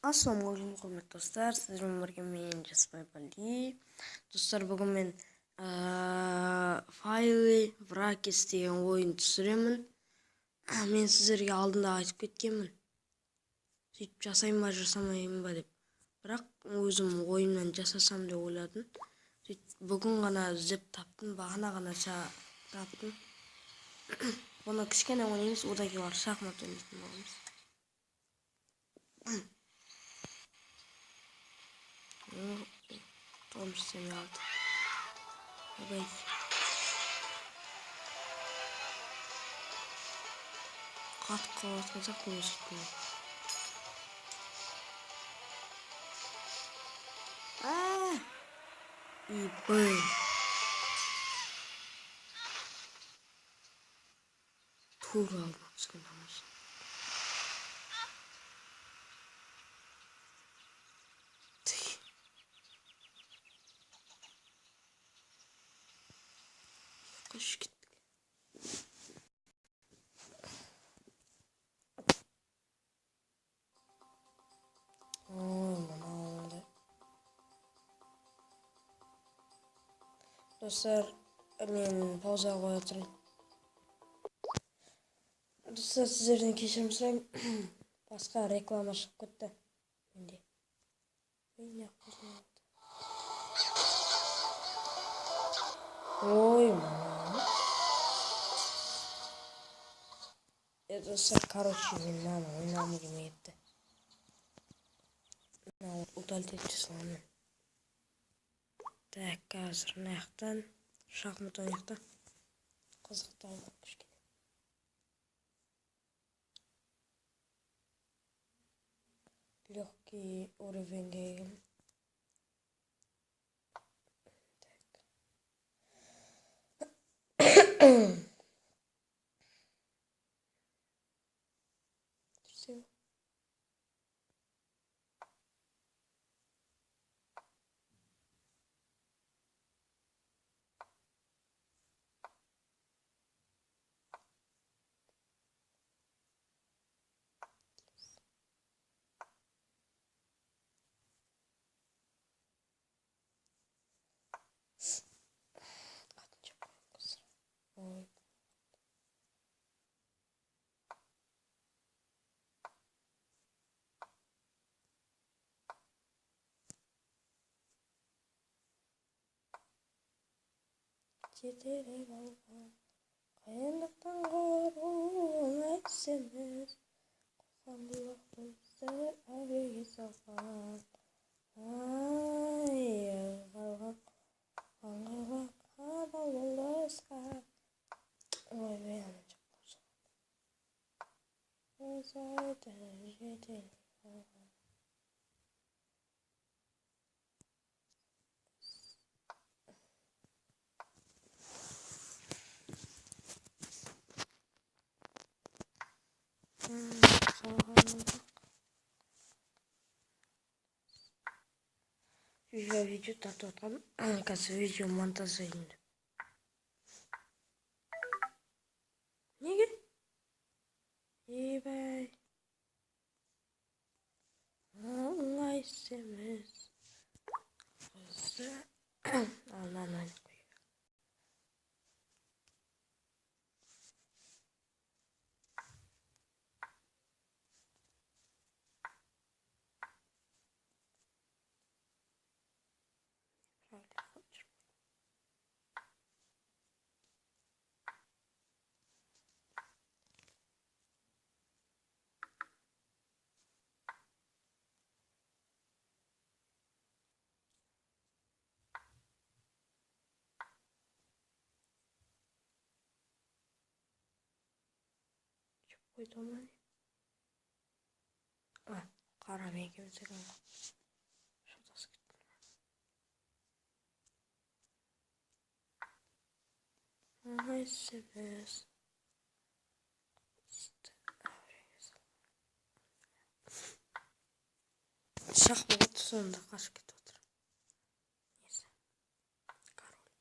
Ассалаумағалейкум құрметті достар, сіздермен бірге мен Жаспай Бали. Достар, бүгін мен Файлы Вракес деген ойын түсіремін. Мен сіздерге алдында айтып кеткенмін, сөйтіп жасаймын ба жасамаймын ба деп. Бірақ өзім ойымнан жасасам деп ойладым. Сөйтіп бүгін ғана іздеп таптым, бағана ғана таптым. Бұны кішкене ойнаймыз, одан кейін шахмат ойнайтын боламыз. Том sistemi aldı. Evet. Kat atacak mıyız? İyi böyle. Tur almak istiyoruz. Kış gitti. Dostlar, men pauza koyatırım. Dostlar, sizlerden keşirim sırayım. Başka reklama çıkıp gitti. Şimdi. Oy man. Dostlar, короче, мен ойнамы келмейді. Удалить числоны. Так, қазір мынаяқтан шахмат ойнайық та. Қызықтау кішкене. Легкий уровеньге келдім. Все. Ой. Жетелеп алған қиындықтан қору оңай іс емес. Қоқаңдылық бізді әуреге салған. Қалған қаңғыға адал болысқа. Ой, бейаны жақпашы. Өзайды жетелеп алған. Видео тартып жатқан, қазір видео монтаждаймын деп. Неге? Ебай. Оңай іс емес. Алнан ойнап қойып. Қойдым ма? Қара мен екеуміз екен ғой. Шатасып кеттім. Оңай іс емес. Шах болады, сонда қашып кетіп отыр. Несі? Король.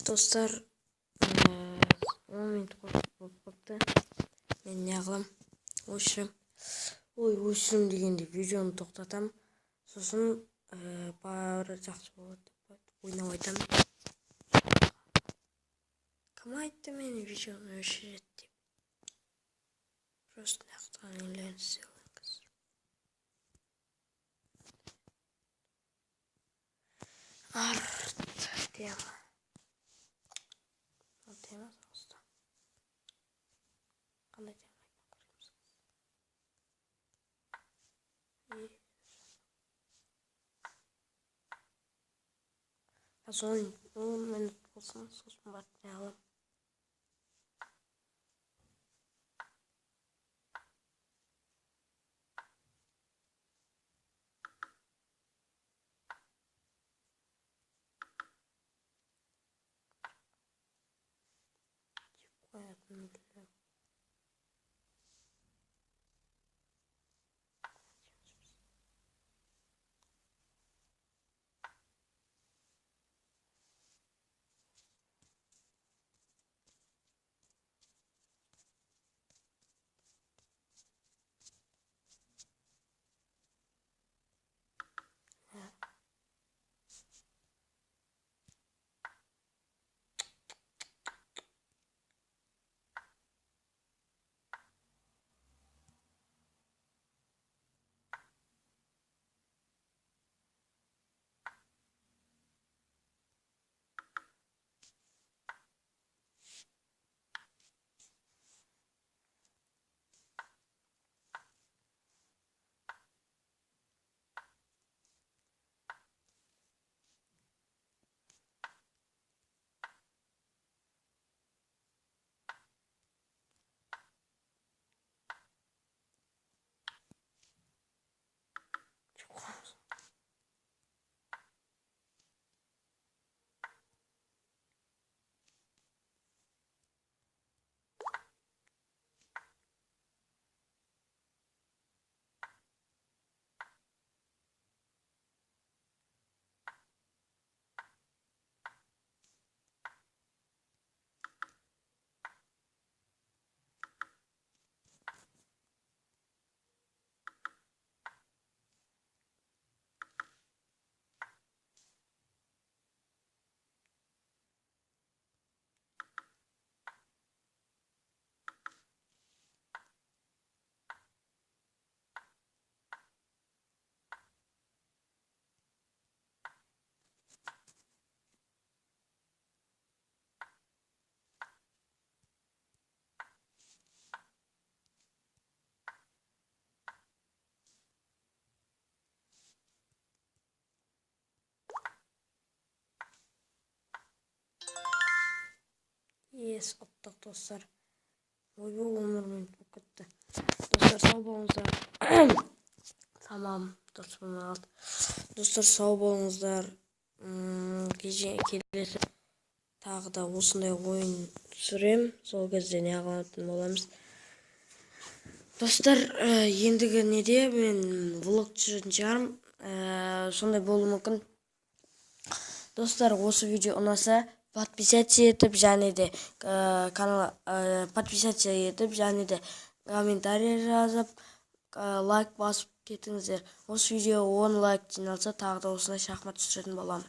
Достар, 10 минут болып қапты. Мен не қылам? Өшірім дегенде видеоны тоқтатам. Сосын бары жақсы болады деп ойнап айтамын. Кім айтты мені видеоны өшіреді деп? Просто нақтыған үйлерін істеп алыңыз. Тема. Тема соғыста. Қандай тема айтып көреміз. 10 минут болсын, сосын барып не аламын. Қоятын білем. Оттық достар. Ойбай 10 минут болып кетті. Достар, сау болыңыздар. Тамам, дұрыс болмай қалды. Достар, сау болыңыздар. Келесі тағы да осындай ойын түсірем. Сол кезде не қылатын боламыз. Достар, ендігі неде мен влог түсіретін шығармын. Сондай болуы мүмкін. Достар, осы видео ұнаса, подписаться етіп, және де комментарий жазып, лайк басып кетіңіздер. Осы видео 10 лайк жиналса, тағы да осындай шахмат түсіретін боламын.